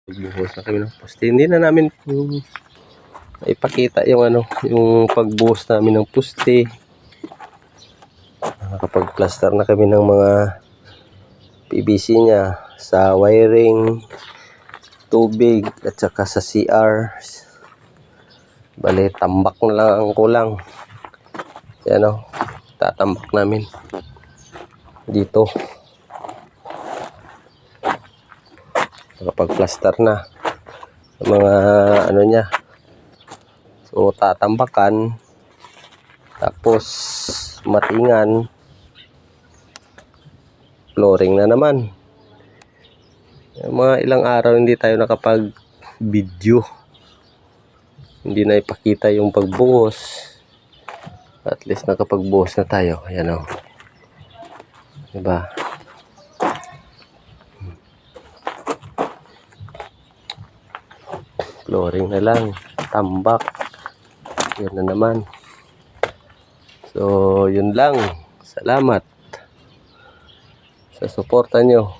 Buhos na kami ng poste. Hindi na namin ipakita yung yung pagbuhos namin ng poste. Nakapag-plaster na kami ng mga PVC niya sa wiring, tubig at saka sa CR. Bale, tambak na lang ang kulang. Yan tatambak namin dito. Nakapag-plaster na mga niya. So tatambakan, tapos matingan, flooring na naman. Mga ilang araw hindi tayo nakapag video, hindi na ipakita yung pagbuhos. At least nakapagbuhos na tayo. Ayan diba? Flooring na lang, tambak. Yan na naman. So yun lang. Salamat sa suporta nyo.